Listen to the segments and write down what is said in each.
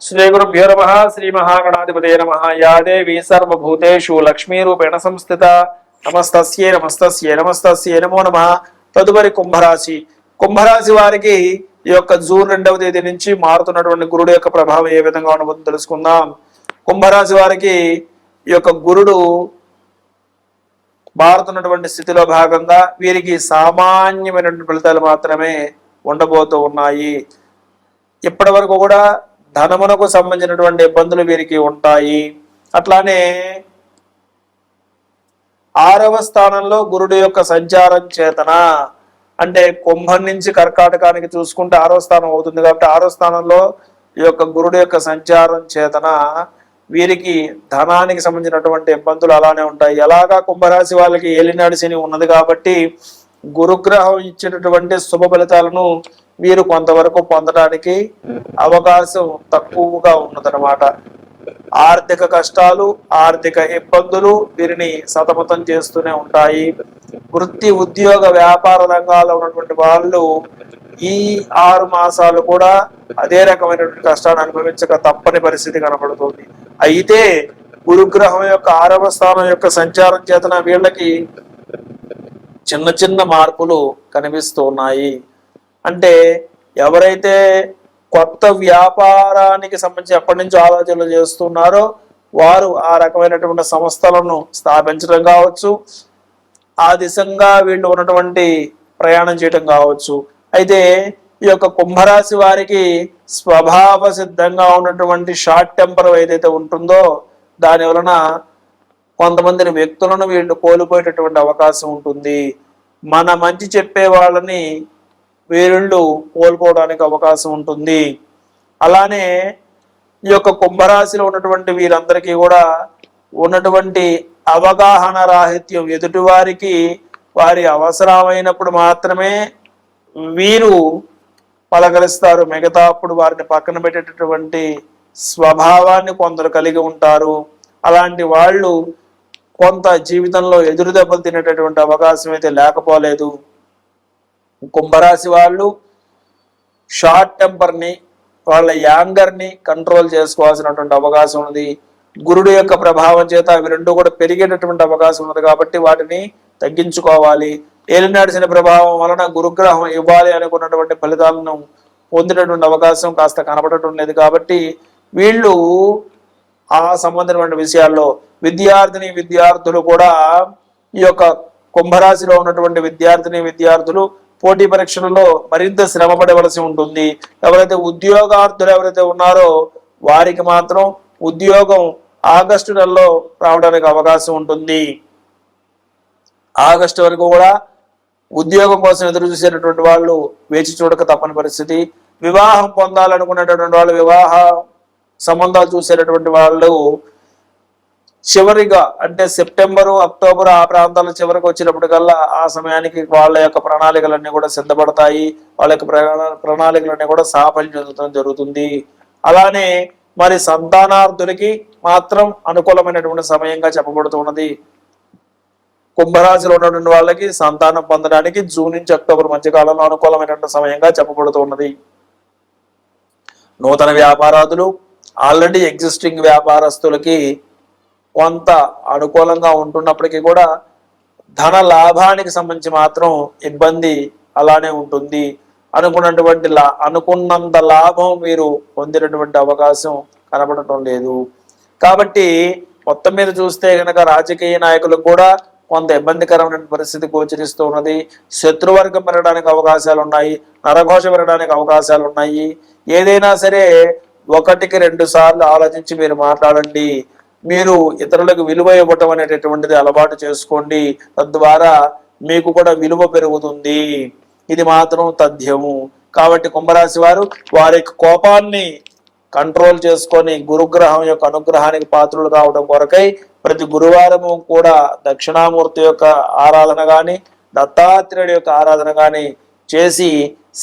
శ్రీ గురుభ్యో నమః. శ్రీ మహాగణాధిపతయే నమః. యా దేవీ సర్వభూతేషు లక్ష్మీరూపేణ సంస్థిత. నమస్తస్యై నమస్తస్యై నమస్తస్యై నమో నమః. తదుపరి కుంభరాశి. కుంభరాశి వారికి ఈ యొక్క జూన్ 2వ తేదీ నుంచి మారుతున్నటువంటి గురుడు యొక్క ప్రభావం ఏ విధంగా ఉండబోతుందో తెలుసుకుందాం. కుంభరాశి వారికి ఈ యొక్క గురుడు మారుతున్నటువంటి స్థితిలో భాగంగా వీరికి సామాన్యమైనటువంటి ఫలితాలు మాత్రమే ఉండబోతూ ఉన్నాయి. ఇప్పటి వరకు కూడా ధనమునకు సంబంధించినటువంటి ఇబ్బందులు వీరికి ఉంటాయి. అట్లానే 6వ స్థానంలో గురుడు యొక్క సంచారం చేతన, అంటే కుంభం నుంచి కర్కాటకానికి చూసుకుంటే 6వ స్థానం అవుతుంది కాబట్టి 6వ స్థానంలో ఈ యొక్క గురుడు యొక్క సంచారం చేతన వీరికి ధనానికి సంబంధించినటువంటి ఇబ్బందులు అలానే ఉంటాయి. ఎలాగా కుంభరాశి వాళ్ళకి ఏలినాడు శని ఉన్నది కాబట్టి గురుగ్రహం ఇచ్చినటువంటి శుభ ఫలితాలను వీరు కొంతవరకు పొందడానికి అవకాశం తక్కువగా ఉన్నదన్నమాట. ఆర్థిక కష్టాలు, ఆర్థిక ఇబ్బందులు వీరిని సతమతం చేస్తూనే ఉంటాయి. వృత్తి, ఉద్యోగ, వ్యాపార రంగాల్లో ఉన్నటువంటి వాళ్ళు ఈ 6 మాసాలు కూడా అదే రకమైనటువంటి కష్టాన్ని అనుభవించక తప్పని పరిస్థితి కనపడుతుంది. అయితే గురుగ్రహం యొక్క 6వ స్థానం యొక్క సంచారం చేతన వీళ్ళకి చిన్న చిన్న మార్పులు కనిపిస్తూ ఉన్నాయి. అంటే ఎవరైతే కొత్త వ్యాపారానికి సంబంధించి ఎప్పటి నుంచో ఆలోచనలు చేస్తున్నారో వారు ఆ రకమైనటువంటి సంస్థలను స్థాపించడం కావచ్చు, ఆ దిశగా వీళ్ళు ఉన్నటువంటి ప్రయాణం చేయడం కావచ్చు. అయితే ఈ యొక్క కుంభరాశి వారికి స్వభావ సిద్ధంగా ఉన్నటువంటి షార్ట్ టెంపర్ ఏదైతే ఉంటుందో దాని వలన కొంతమందిని వ్యక్తులను వీళ్ళు కోల్పోయేటటువంటి అవకాశం ఉంటుంది. మన మంచి చెప్పే వాళ్ళని వీళ్ళు కోల్పోవడానికి అవకాశం ఉంటుంది. అలానే ఈ యొక్క కుంభరాశిలో ఉన్నటువంటి వీరందరికీ కూడా ఉన్నటువంటి అవగాహన రాహిత్యం, ఎదుటివారికి వారి అవసరమైనప్పుడు మాత్రమే వీరు పలకరిస్తారు, మిగతా అప్పుడు వారిని పక్కన పెట్టేటటువంటి స్వభావాన్ని కొందరు కలిగి ఉంటారు. అలాంటి వాళ్ళు కొంత జీవితంలో ఎదురు దెబ్బలు తినేటటువంటి అవకాశం అయితే లేకపోలేదు. కుంభరాశి వాళ్ళు షార్ట్ టెంపర్ని, వాళ్ళ యాంగర్ని కంట్రోల్ చేసుకోవాల్సినటువంటి అవకాశం ఉంది. గురుడు యొక్క ప్రభావం చేత అవి రెండు కూడా పెరిగేటటువంటి అవకాశం ఉంది కాబట్టి వాటిని తగ్గించుకోవాలి. ఏలినాడు శని ప్రభావం వలన గురుగ్రహం ఇవ్వాలి అనుకున్నటువంటి ఫలితాలను పొందేటటువంటి అవకాశం కాస్త కనపడటం లేదు కాబట్టి వీళ్ళు ఆ సంబంధమైన విషయాల్లో విద్యార్థులు కూడా ఈ యొక్క కుంభరాశిలో ఉన్నటువంటి విద్యార్థులు పోటీ పరీక్షలలో మరింత శ్రమ పడవలసి ఉంటుంది. ఎవరైతే ఉద్యోగార్థులు ఎవరైతే ఉన్నారో వారికి మాత్రం ఉద్యోగం ఆగస్టు నెలలో రావడానికి అవకాశం ఉంటుంది. ఆగస్టు వరకు కూడా ఉద్యోగం కోసం ఎదురు చూసేటటువంటి వాళ్ళు వేచి చూడక తప్పని పరిస్థితి. వివాహం పొందాలనుకునేటటువంటి వాళ్ళు, వివాహ సంబంధాలు చూసేటటువంటి వాళ్ళు చివరిగా అంటే సెప్టెంబరు, అక్టోబర్ ఆ ప్రాంతాల చివరికి వచ్చినప్పటికల్లా ఆ సమయానికి వాళ్ళ యొక్క ప్రణాళికలన్నీ కూడా సిద్ధపడతాయి. వాళ్ళ యొక్క ప్రణాళికలన్నీ కూడా సాఫల్యం చెందడం జరుగుతుంది. అలానే మరి సంతానార్థులకి మాత్రం అనుకూలమైనటువంటి సమయంగా చెప్పబడుతున్నది. కుంభరాశిలో ఉన్నటువంటి వాళ్ళకి సంతానం పొందడానికి జూన్ నుంచి అక్టోబర్ మధ్య కాలంలో అనుకూలమైనటువంటి సమయంగా చెప్పబడుతున్నది. నూతన వ్యాపారాదులు, ఆల్రెడీ ఎగ్జిస్టింగ్ వ్యాపారస్తులకి కొంత అనుకూలంగా ఉంటున్నప్పటికీ కూడా ధన లాభానికి సంబంధించి మాత్రం ఇబ్బంది అలానే ఉంటుంది. అనుకున్నంత లాభం మీరు పొందినటువంటి అవకాశం కనబడటం లేదు. కాబట్టి మొత్తం మీద చూస్తే కనుక రాజకీయ నాయకులకు కూడా కొంత ఇబ్బందికరమైన పరిస్థితి గోచరిస్తూ ఉన్నది. శత్రువర్గం పెరగడానికి అవకాశాలు ఉన్నాయి, నరఘోష పెరగడానికి అవకాశాలు ఉన్నాయి. ఏదైనా సరే 1కి 2 సార్లు ఆలోచించి మీరు మాట్లాడండి. మీరు ఇతరులకు విలువ ఇవ్వటం అనేటటువంటిది అలవాటు చేసుకోండి. తద్వారా మీకు కూడా విలువ పెరుగుతుంది. ఇది మాత్రం తథ్యము. కాబట్టి కుంభరాశి వారి కోపాన్ని కంట్రోల్ చేసుకొని గురుగ్రహం యొక్క అనుగ్రహానికి పాత్రులు కావడం కొరకై ప్రతి గురువారము కూడా దక్షిణామూర్తి యొక్క ఆరాధన కానీ, దత్తాత్రేయుడి యొక్క ఆరాధన కానీ చేసి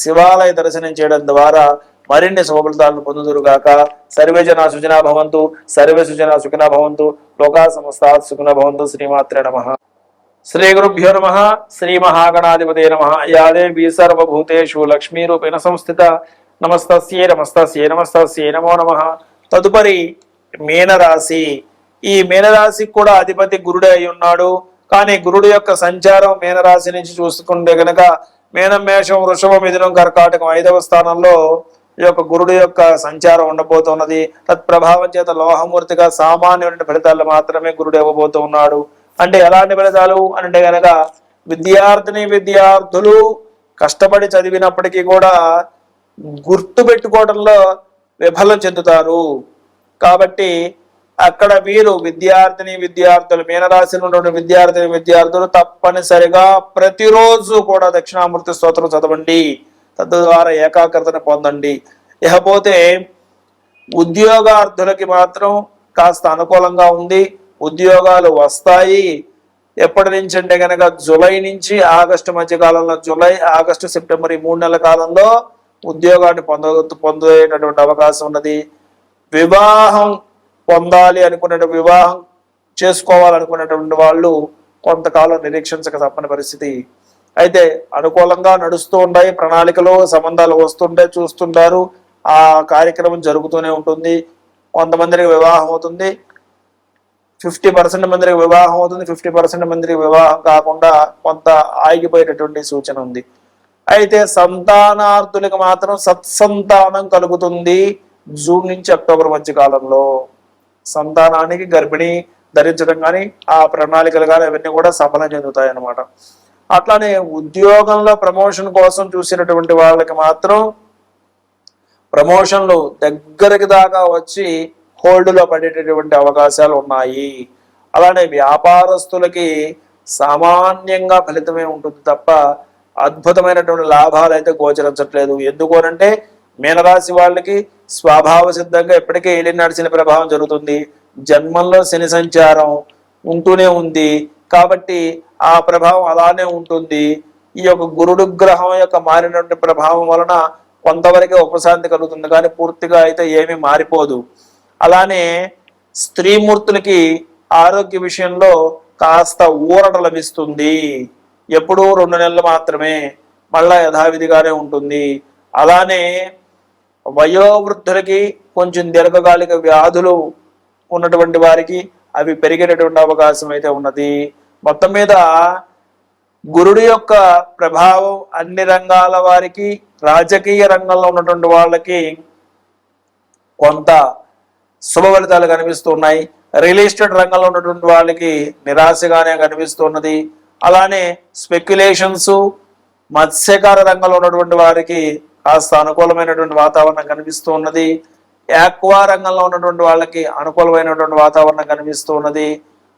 శివాలయ దర్శనం చేయడం ద్వారా మరిన్ని శుభఫలితాలను పొందుదురుగాక. సర్వే జనా సుజనా భవంతు, సర్వే సుజనా సుఖినా భవంతు, లోకా సమస్తా సుఖినో భవంతు. శ్రీమాత్రే నమః. శ్రీ గురుభ్యో నమః. శ్రీ మహాగణాధిపతయే నమః. యా దేవీ సర్వభూతేషు లక్ష్మీరూపేణ సంస్థిత. నమస్తస్యై నమస్తస్యై నమస్తస్యై నమో నమః. తదుపరి మీనరాశి. ఈ మీనరాశికి కూడా అధిపతి గురుడే అయి ఉన్నాడు. కానీ గురుడు యొక్క సంచారం మీనరాశి నుంచి చూసుకుంటే గనక మీనం, మేషం, వృషభం, మిథునం, కర్కాటకం 5వ స్థానంలో ఈ యొక్క గురుడు యొక్క సంచారం ఉండబోతున్నది. తత్ప్రభావం చేత లోహమూర్తిగా సామాన్యమైన ఫలితాలు మాత్రమే గురుడు ఇవ్వబోతూ ఉన్నాడు. అంటే ఎలాంటి ఫలితాలు అంటే గనక విద్యార్థులు కష్టపడి చదివినప్పటికీ కూడా గుర్తు పెట్టుకోవడంలో విఫలం చెందుతారు. కాబట్టి అక్కడ వీరు విద్యార్థులు మీనరాశిలో ఉన్నటువంటి విద్యార్థులు తప్పనిసరిగా ప్రతిరోజు కూడా దక్షిణామూర్తి స్తోత్రం చదవండి. తద్వారా ఏకాగ్రతను పొందండి. ఇకపోతే ఉద్యోగార్థులకి మాత్రం కాస్త అనుకూలంగా ఉంది. ఉద్యోగాలు వస్తాయి. ఎప్పటి నుంచి అంటే కనుక జూలై నుంచి ఆగస్టు మధ్య కాలంలో, జూలై, ఆగస్టు, సెప్టెంబర్ ఈ 3 నెలల కాలంలో ఉద్యోగాన్ని పొందేటటువంటి అవకాశం ఉన్నది. వివాహం పొందాలి అనుకున్నటువంటి, వివాహం చేసుకోవాలనుకున్నటువంటి వాళ్ళు కొంతకాలం నిరీక్షించక తప్పని పరిస్థితి. అయితే అనుకూలంగా నడుస్తూ ఉంటాయి. ప్రణాళికలు, సంబంధాలు వస్తుంటే చూస్తుంటారు. ఆ కార్యక్రమం జరుగుతూనే ఉంటుంది. కొంతమందికి వివాహం అవుతుంది, 50% మందికి వివాహం అవుతుంది, 50% మందికి వివాహం కాకుండా కొంత ఆగిపోయేటటువంటి సూచన ఉంది. అయితే సంతానార్థులకు మాత్రం సత్సంతానం కలుగుతుంది. జూన్ నుంచి అక్టోబర్ మధ్య కాలంలో సంతానానికి గర్భిణి ధరించడం కానీ, ఆ ప్రణాళికలు కానీ అవన్నీ కూడా సఫలం చెందుతాయి అన్నమాట. అట్లానే ఉద్యోగంలో ప్రమోషన్ కోసం చూసినటువంటి వాళ్ళకి మాత్రం ప్రమోషన్లు దగ్గరికి దాకా వచ్చి హోల్డ్లో పడేటటువంటి అవకాశాలు ఉన్నాయి. అలానే వ్యాపారస్తులకి సామాన్యంగా ఫలితమే ఉంటుంది తప్ప అద్భుతమైనటువంటి లాభాలు అయితే గోచరించట్లేదు. ఎందుకు అనంటే మీనరాశి వాళ్ళకి స్వభావ సిద్ధంగా ఎప్పటికే ఏలిన నడిచిన ప్రభావం జరుగుతుంది. జన్మంలో శని సంచారం ఉంటూనే ఉంది కాబట్టి ఆ ప్రభావం అలానే ఉంటుంది. ఈ యొక్క గురుడు గ్రహం యొక్క మారినటువంటి ప్రభావం వలన కొంతవరకే ఉపశాంతి కలుగుతుంది, కానీ పూర్తిగా అయితే ఏమీ మారిపోదు. అలానే స్త్రీమూర్తులకి ఆరోగ్య విషయంలో కాస్త ఊరట లభిస్తుంది. ఎప్పుడూ 2 నెలలు మాత్రమే, మళ్ళా యథావిధిగానే ఉంటుంది. అలానే వయోవృద్ధులకి కొంచెం దీర్ఘకాలిక వ్యాధులు ఉన్నటువంటి వారికి అవి పెరిగేటటువంటి అవకాశం అయితే ఉన్నది. మొత్తం మీద గురుడు యొక్క ప్రభావం అన్ని రంగాల వారికి, రాజకీయ రంగంలో ఉన్నటువంటి వాళ్ళకి కొంత శుభ ఫలితాలు కనిపిస్తున్నాయి. రియల్ ఎస్టేట్ రంగంలో ఉన్నటువంటి వాళ్ళకి నిరాశగానే కనిపిస్తున్నది. అలానే స్పెక్యులేషన్స్, మత్స్యకార రంగంలో ఉన్నటువంటి వారికి కాస్త అనుకూలమైనటువంటి వాతావరణం కనిపిస్తూ ఉన్నది. యాక్వా రంగంలో ఉన్నటువంటి వాళ్ళకి అనుకూలమైనటువంటి వాతావరణం కనిపిస్తూ ఉన్నది.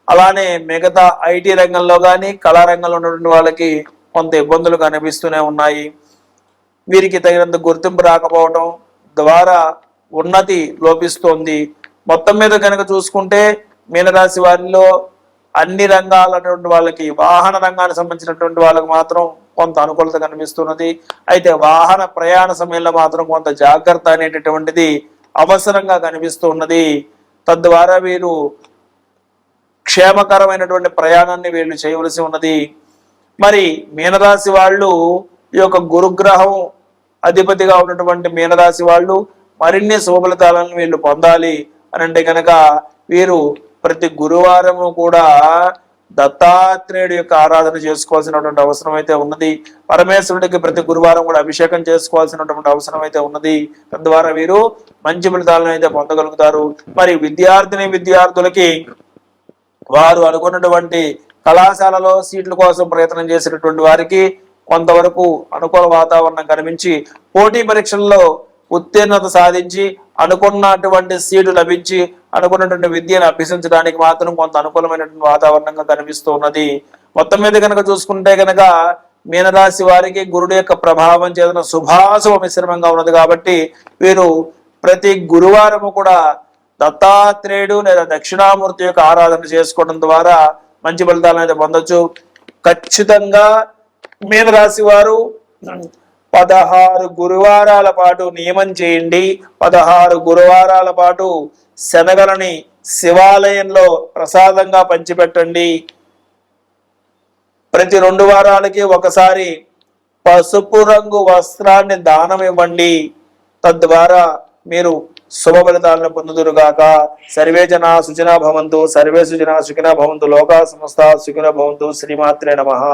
అలానే మిగతా ఐటీ రంగంలో కానీ, కళారంగంలో ఉన్నటువంటి వాళ్ళకి కొంత ఇబ్బందులు కనిపిస్తూనే ఉన్నాయి. వీరికి తగినంత గుర్తింపు రాకపోవడం ద్వారా ఉన్నతి లోపిస్తోంది. మొత్తం మీద కనుక చూసుకుంటే మీనరాశి వారిలో అన్ని రంగాలటువంటి వాళ్ళకి, వాహన రంగానికి సంబంధించినటువంటి వాళ్ళకి మాత్రం కొంత అనుకూలత కనిపిస్తున్నది. అయితే వాహన ప్రయాణ సమయంలో మాత్రం కొంత జాగ్రత్త అనేటటువంటిది అవసరంగా కనిపిస్తూ ఉన్నది. తద్వారా వీరు క్షేమకరమైనటువంటి ప్రయాణాన్ని వీళ్ళు చేయవలసి ఉన్నది. మరి మీనరాశి వాళ్ళు ఈ యొక్క గురుగ్రహం అధిపతిగా ఉన్నటువంటి మీనరాశి వాళ్ళు మరిన్ని శుభఫలితాలను వీళ్ళు పొందాలి అని అంటే కనుక వీరు ప్రతి గురువారము కూడా దత్తాత్రేయుడి యొక్క ఆరాధన చేసుకోవాల్సినటువంటి అవసరం అయితే ఉన్నది. పరమేశ్వరుడికి ప్రతి గురువారం కూడా అభిషేకం చేసుకోవాల్సినటువంటి అవసరం అయితే ఉన్నది. తద్వారా వీరు మంచి ఫలితాలను అయితే పొందగలుగుతారు. మరి విద్యార్థులకి వారు అనుకున్నటువంటి కళాశాలలో సీట్ల కోసం ప్రయత్నం చేసినటువంటి వారికి కొంతవరకు అనుకూల వాతావరణం కనిపించి పోటీ పరీక్షల్లో ఉత్తీర్ణత సాధించి అనుకున్నటువంటి సీటు లభించి అనుకున్నటువంటి విద్యను అభ్యసించడానికి మాత్రం కొంత అనుకూలమైనటువంటి వాతావరణంగా కనిపిస్తూ ఉన్నది. మొత్తం మీద కనుక చూసుకుంటే కనుక మీనరాశి వారికి గురుడు యొక్క ప్రభావం చేత శుభాశుభ మిశ్రమంగా ఉన్నది. కాబట్టి వీరు ప్రతి గురువారము కూడా దత్తాత్రేయుడు లేదా దక్షిణామూర్తి యొక్క ఆరాధన చేసుకోవడం ద్వారా మంచి ఫలితాలను అయితే పొందొచ్చు. ఖచ్చితంగా మీనరాశి వారు 16 గురువారాల పాటు నియమం చేయండి. 16 గురువారాల పాటు శనగలని శివాలయంలో ప్రసాదంగా పంచిపెట్టండి. ప్రతి 2 వారాలకి ఒకసారి పసుపు రంగు వస్త్రాన్ని దానం ఇవ్వండి. తద్వారా మీరు శుభ ఫలితాలను పొందుదురుగాక. సర్వే జనా సుఖినో భవంతు, సర్వే సుజనా సుఖినో భవంతు, లోకా సమస్తా సుఖినో భవంతు. శ్రీమాత్రే నమః.